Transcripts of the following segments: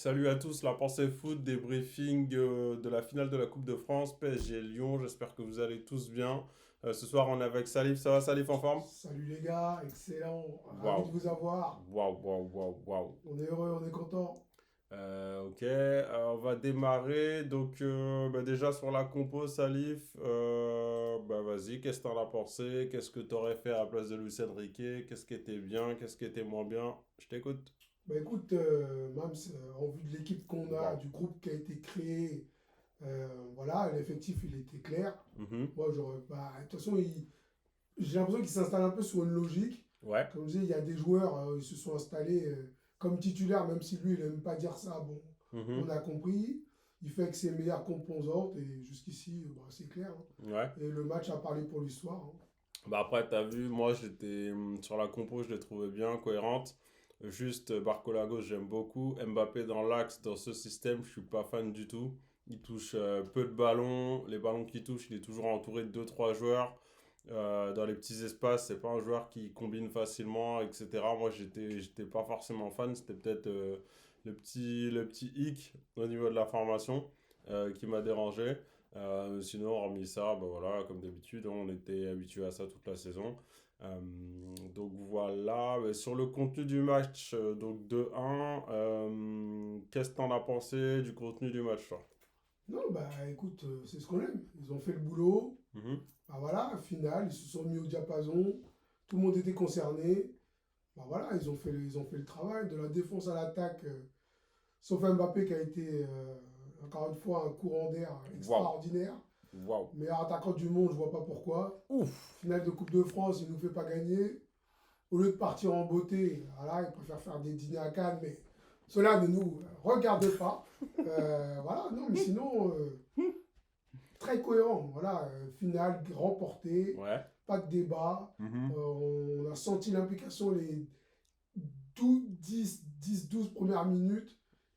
Salut à tous, la pensée foot, débriefing de la finale de la Coupe de France, PSG Lyon, j'espère que vous allez tous bien. Ce soir on est avec Salif, ça va Salif en forme? Salut les gars, excellent, ravi de Waouh, vous avoir. waouh, waouh, waouh, waouh. On est heureux, on est content. Ok, on va démarrer. Donc déjà sur la compo Salif, vas-y, qu'est-ce que t'en as pensé? Qu'est-ce que t'aurais fait à la place de Luis Enrique? Qu'est-ce qui était bien? Qu'est-ce qui était moins bien? Je t'écoute. Bah écoute, Mams, en vue de l'équipe qu'on a, Waouh. du groupe qui a été créé, voilà, l'effectif il était clair. Mhm. Moi, de toute façon, j'ai l'impression qu'il s'installe un peu sur une logique. Ouais. Comme je disais, il y a des joueurs, ils se sont installés comme titulaires, même si lui, il n'aime pas dire ça. Bon, on Mhm. a compris. Il fait que ses meilleures composantes et jusqu'ici, c'est clair, hein. Ouais. Et le match a parlé pour l'histoire, hein. Bah après, t'as vu, moi j'étais sur la compo, je l'ai trouvée bien cohérente. Juste Barcola à gauche, j'aime beaucoup. Mbappé dans l'axe, dans ce système, je suis pas fan du tout. Il touche peu de ballons. Les ballons qu'il touche, il est toujours entouré de deux trois joueurs. Dans les petits espaces, c'est pas un joueur qui combine facilement, etc. Moi, j'étais pas forcément fan. C'était peut-être le petit hic au niveau de la formation qui m'a dérangé. Sinon, hormis ça, bah voilà, comme d'habitude, on était habitué à ça toute la saison. Euh, donc voilà. Mais sur le contenu du match, donc 2-1, qu'est-ce que t'en as pensé du contenu du match, toi? Non, bah écoute, c'est ce qu'on aime. Ils ont fait le boulot. Mhm. Bah voilà, finale, ils se sont mis au diapason. Tout le monde était concerné. Bah voilà, ils ont fait le travail. De la défense à l'attaque, sauf Mbappé qui a été, encore une fois, un courant d'air Waouh, extraordinaire. waouh. Meilleur attaquant du monde, je vois pas pourquoi. Ouf. Finale de Coupe de France, il nous fait pas gagner. Au lieu de partir en beauté, voilà, il préfère faire des dîners à Cannes, mais cela ne nous regarde pas. Voilà, non, mais sinon, très cohérent. Voilà, finale remportée, Ouais. pas de débat. Mhm. On a senti l'implication les 12, 10, 10, 12 premières minutes.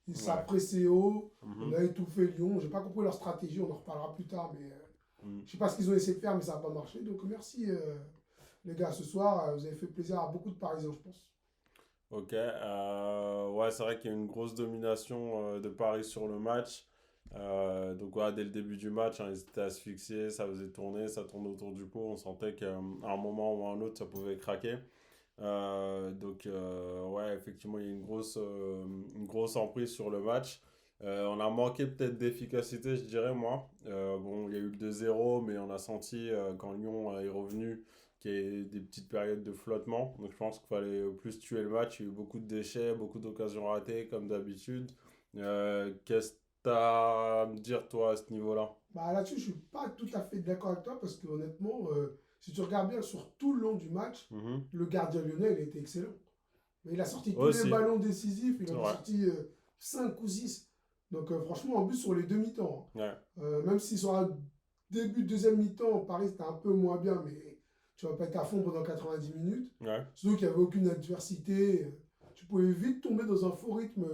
Et ça Ouais. pressé haut. On Mhm. a étouffé Lyon. J'ai pas compris leur stratégie, on en reparlera plus tard, mais Mhm. je sais pas ce qu'ils ont essayé de faire, mais ça n'a pas marché. Donc merci les gars, ce soir, vous avez fait plaisir à beaucoup de Parisiens, je pense. Ok. Ouais, c'est vrai qu'il y a une grosse domination de Paris sur le match. Donc voilà, dès le début du match, hein, ils étaient asphyxiés, ça faisait tourner, ça tournait autour du pot. On sentait qu'à un moment ou à un autre, ça pouvait craquer. Ouais, effectivement, il y a une grosse emprise sur le match. On a manqué peut-être d'efficacité, je dirais, moi. Bon, il y a eu le 2-0, mais on a senti quand Lyon est revenu qu'il y a des petites périodes de flottement. Donc je pense qu'il fallait plus tuer le match. Il y a eu beaucoup de déchets, beaucoup d'occasions ratées, comme d'habitude. Qu'est-ce que t'as à me dire, toi, à ce niveau-là? Bah, là-dessus, je suis pas tout à fait d'accord avec toi parce que honnêtement, si tu regardes bien sur tout le long du match, Mhm. le gardien lyonnais, il était excellent. Mais il a sorti tous les Aussi, ballons décisifs, il c'est en a vrai. sorti 5 ou 6. Donc franchement, en plus sur les demi-temps, Ouais. hein. Même si sur un début de deuxième mi-temps, Paris c'était un peu moins bien, mais tu vas pas être à fond pendant 90 minutes. Ouais. Surtout qu'il n'y avait aucune adversité. Tu pouvais vite tomber dans un faux rythme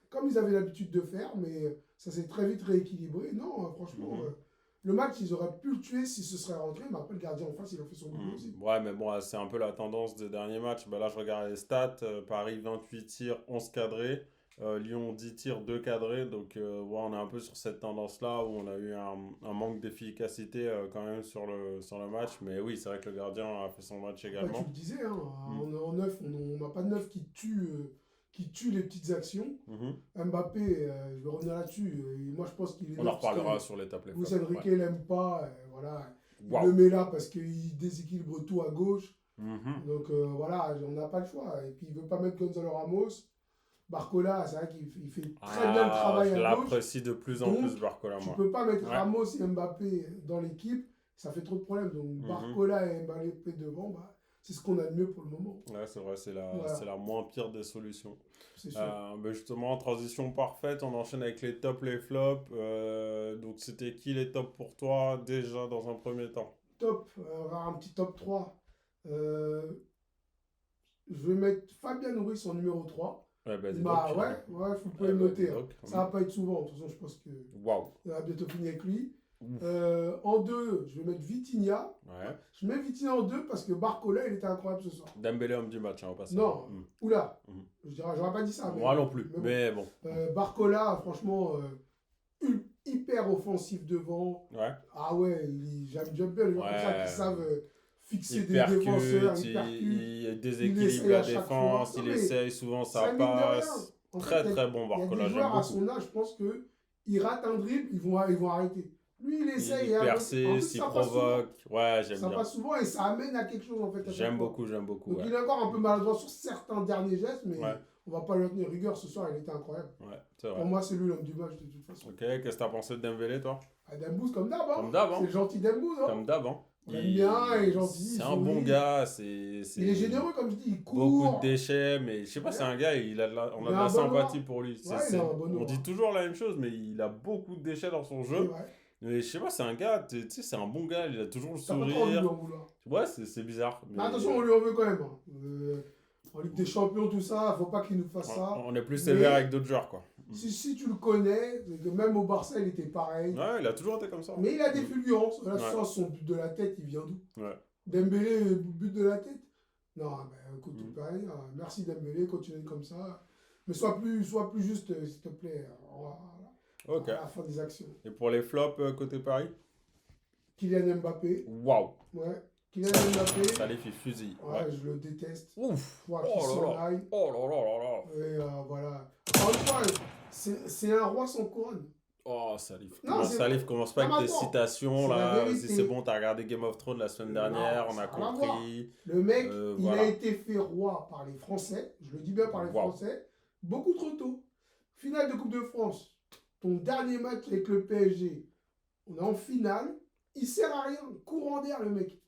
comme ils avaient l'habitude de faire, mais ça s'est très vite rééquilibré. Non, franchement, Mhm. le match, ils auraient pu le tuer si ce serait rentré, mais après le gardien en face, il a fait son boulot aussi. Ouais, mais bon, c'est un peu la tendance des derniers matchs. Bah, là, je regarde les stats. Paris, 28 tirs, 11 cadrés. Lyon, 10 tirs, 2 cadrés. Donc, ouais, on est un peu sur cette tendance-là où on a eu un manque d'efficacité quand même sur le match. Mais oui, c'est vrai que le gardien a fait son match Après, tu le également. disais, hein, Mm. en neuf, on n'a pas de neuf qui tue les petites actions. Mhm. Mbappé, je vais revenir là-dessus. Moi, je pense qu'il est On en neuf parce que reparlera sur l'étape les Luis flops. Ouais. Enrique l'aime pas. Voilà. Il le Waouh. met là parce qu'il déséquilibre tout à gauche. Mhm. Donc voilà, on n'a pas le choix. Et puis il veut pas mettre Gonzalo Ramos. Barcola, c'est vrai qu'il fait très bien le Ah, travail je à gauche. l'apprécie de plus en plus, Donc Barcola, tu moi. peux pas mettre Ouais. Ramos et Mbappé dans l'équipe. Ça fait trop de problèmes. Donc Mhm. Barcola et Mbappé devant, bah, c'est ce qu'on a de mieux pour le moment. Ouais, c'est vrai, c'est Voilà, la moins pire des solutions. c'est sûr. Ben justement, transition parfaite, on enchaîne avec les tops, les flops. Donc c'était qui les tops pour toi déjà dans un premier temps? Top, on va avoir un petit top 3. Euh, je vais mettre Fabien Ruiz en numéro 3. Ouais, ben Il dis donc. m'a, ouais, vous pouvez Ouais, le ben dis noter, hein. donc. Ça va pas être souvent. De toute façon, je pense que Waouh. on a bientôt fini avec lui. En 2, je vais mettre Vitinha. Ouais. Je mets Vitinha en 2 parce que Barcola, il était incroyable ce soir. Dembélé, homme du match, hein, au passage. Non, oula, Mm. j'aurais pas dit ça. Moi non plus, mais bon. mais bon. Barcola, franchement, hyper offensif devant. Ouais. Ah ouais, j'aime bien les gens comme ça qui savent fixer Il des percute, défenseurs. il déséquilibre la défense, il essaye, souvent ça passe. Très très bon Barcola, j'aime beaucoup. Il y a des joueurs à son âge, je pense qu'ils ratent un dribble, ils vont arrêter. Lui, il essaye. Il persiste, il provoque. Ouais, j'aime bien. Ça passe souvent et ça amène à quelque chose en fait. J'aime beaucoup. Donc ouais. il est encore un peu maladroit sur certains derniers gestes, mais on va pas lui tenir rigueur ce soir, il était incroyable. Ouais, c'est vrai. Pour moi, c'est lui l'homme du match de toute façon. Ok, qu'est-ce que t'as pensé de Dembélé toi? Dembouz comme d'hab, hein. Comme d'hab, hein. C'est le gentil Dembouz, hein. Comme d'hab, hein. Il aime bien, il est gentil. C'est un bon gars, il est généreux comme je dis, il court. Beaucoup de déchets, mais je sais pas, c'est un gars, on a de la sympathie pour lui. On dit toujours la même chose, mais il a beaucoup de déchets dans son jeu. Mais je sais pas, c'est un gars, tu sais, c'est un bon gars, il a toujours le sourire. Ouais, c'est bizarre. Mais attention, on lui en veut quand même. Hein. En Ligue des Champions, tout ça, faut pas qu'il nous fasse ça. On est plus sévère avec d'autres joueurs, quoi. Si tu le connais, même au Barça, il était pareil. Ouais, il a toujours été comme ça. Mais il a des fulgurances. Là, son but de la tête, il vient d'où? Ouais. Dembélé, but de la tête? Non, mais écoute, pareil. Merci Dembélé, continue comme ça. Mais sois plus juste, s'il te plaît. Ok. À la fin des actions. Et pour les flops côté Paris? Kylian Mbappé. Waouh. Ouais. Kylian Mbappé. Salif, il fusille. Ouais, je le déteste. Ouf. Oh là là. Et voilà. Encore une fois, c'est un roi sans couronne. Oh, Salif. Non, Salif, commence pas avec des citations. Là. Si c'est bon, t'as regardé Game of Thrones la semaine dernière, on a compris. Le mec, il a été fait roi par les Français. Je le dis bien par les Français. Beaucoup trop tôt. Finale de Coupe de France. Ton dernier match avec le PSG. On est en finale. Il sert à rien. Courant d'air, le mec.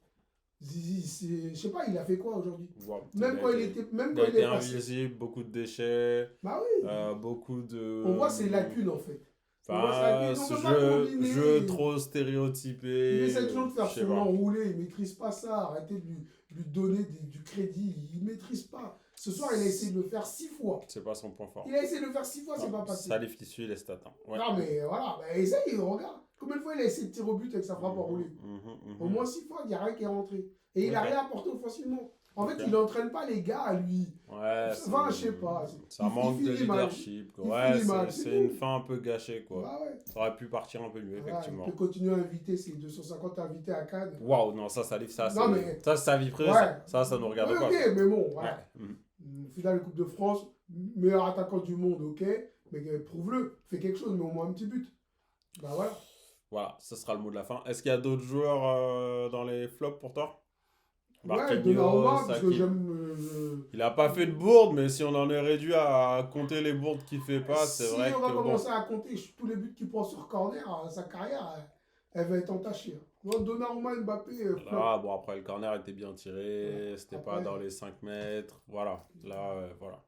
Je sais pas, il a fait quoi aujourd'hui? Même quand il est invisible, beaucoup de déchets. Bah oui. Beaucoup de. On voit ses lacunes en fait. Ce jeu trop stéréotypé. Il essaie toujours de faire son enroulé, il maîtrise pas ça. Arrêtez de lui donner du crédit, il maîtrise pas. Ce soir, il a essayé de le faire 6 fois. C'est pas son point fort. Il a essayé de le faire 6 fois, c'est pas passé. Salif qui suit les stats. Ouais. Non mais voilà, essaye, regarde. Combien de fois il a essayé de tirer au but avec sa frappe enroulée? Au moins 6 fois, il n'y a rien qui est rentré. Et il a rien apporté offensivement. En fait, il n'entraîne pas les gars à lui. Ouais, enfin, je sais pas. Ça manque de leadership. Ouais, c'est une fin un peu gâchée, quoi. Bah ouais. Ça aurait pu partir un peu mieux, effectivement. Il peut continuer à inviter ses 250 invités à Cannes. Waouh, non, ça livre ça. Non, mais... Ça, c'est sa vie privée. Ouais. Ça nous regarde pas. Ok, mais bon, voilà. Finale de Coupe de France, meilleur attaquant du monde, ok. Mais prouve-le, fais quelque chose, mais au moins un petit but. Bah voilà. Voilà, ce sera le mot de la fin. Est-ce qu'il y a d'autres joueurs dans les flops pour toi? Ouais, Donnarumma, parce que il a pas fait de bourde, mais si on en est réduit à compter les bourdes qu'il fait pas, c'est vrai que... Si on va commencer à compter tous les buts qu'il prend sur corner, sa carrière, elle va être entachée. Donnarumma, Mbappé... bon, après, le corner était bien tiré, c'était pas dans les 5 mètres, voilà. Là, voilà.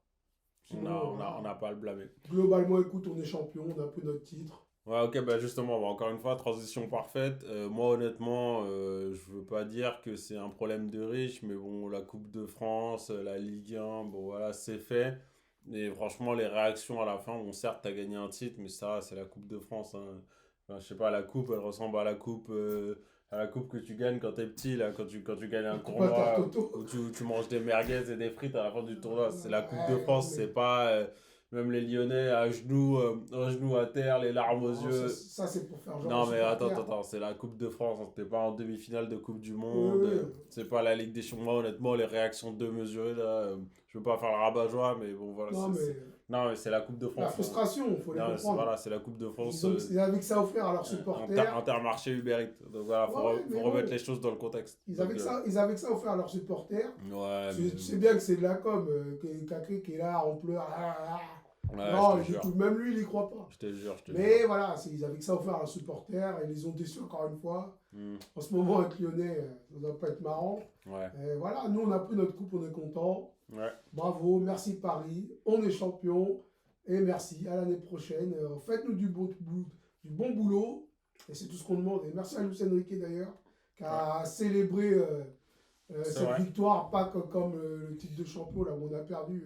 On n'a pas à le blâmer. Globalement, écoute, on est champion, on a pris notre titre. Ouais, ok, bah justement, encore une fois, transition parfaite. Moi, honnêtement, je veux pas dire que c'est un problème de riche, mais bon, la Coupe de France, la Ligue 1, bon voilà, c'est fait. Et franchement, les réactions à la fin, bon, certes, t'as gagné un titre, mais ça, c'est la Coupe de France. Hein. Enfin, je sais pas, la coupe, elle ressemble à la coupe que tu gagnes quand t'es petit, là, quand tu gagnes un tournoi où tu manges des merguez et des frites à la fin du tournoi. C'est la Coupe de France, c'est pas... Même les Lyonnais à genoux à terre, les larmes aux yeux. Ça c'est pour faire genre. Non, mais attends, c'est la Coupe de France. T'es pas en demi-finale de Coupe du Monde. C'est pas la Ligue des Champions. Honnêtement, les réactions démesurées, là, je veux pas faire le rabat-joie, mais bon, voilà. Non, mais c'est la Coupe de France. La frustration, il faut les comprendre. Voilà, c'est la Coupe de France. Ils avaient que ça à offrir à leurs supporters. Intermarché Uber Eats. Donc voilà, faut remettre les choses dans le contexte. Ils avaient que ça à offrir à leurs supporters. Ouais. Tu sais bien que c'est de la com. Kaké qui est là, on pleure. Ouais, non, même lui, il y croit pas. Je te jure. Mais voilà, ils avaient que ça à offrir à leurs supporters et ils les ont déçus encore une fois. En ce moment, avec Lyonnais, ça doit pas être marrant. Ouais. Et voilà, nous, on a pris notre coupe, on est content. Ouais. Bravo, merci Paris, on est champion. Et merci, à l'année prochaine. Faites-nous du bon boulot. Et c'est tout ce qu'on demande. Et merci à Luis Enrique d'ailleurs, qui a célébré cette victoire, pas comme le titre de champion, là où on a perdu.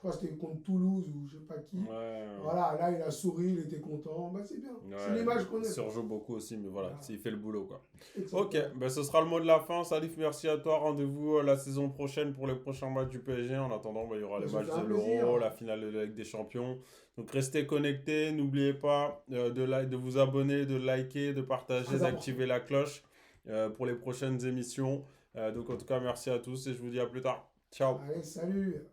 Je crois que c'était contre Toulouse ou je sais pas qui. Ouais. Voilà, là, il a souri, il était content. Bah, c'est bien. C'est Ouais, l'image qu'on il est. surjoue beaucoup aussi, mais voilà, Voilà. il fait le boulot, quoi. Ok, Exactement. ben ce sera le mot de la fin. Salif, merci à toi. Rendez-vous la saison prochaine pour les prochains matchs du PSG. En attendant, ben, il y aura Bah, les ça matchs fait de un l'Euro, plaisir. la finale de la Ligue des Champions. Donc restez connectés. N'oubliez pas de vous abonner, de liker, de partager, Très important. d'activer la cloche pour les prochaines émissions. Donc en tout cas, merci à tous et je vous dis à plus tard. Ciao. Allez, salut.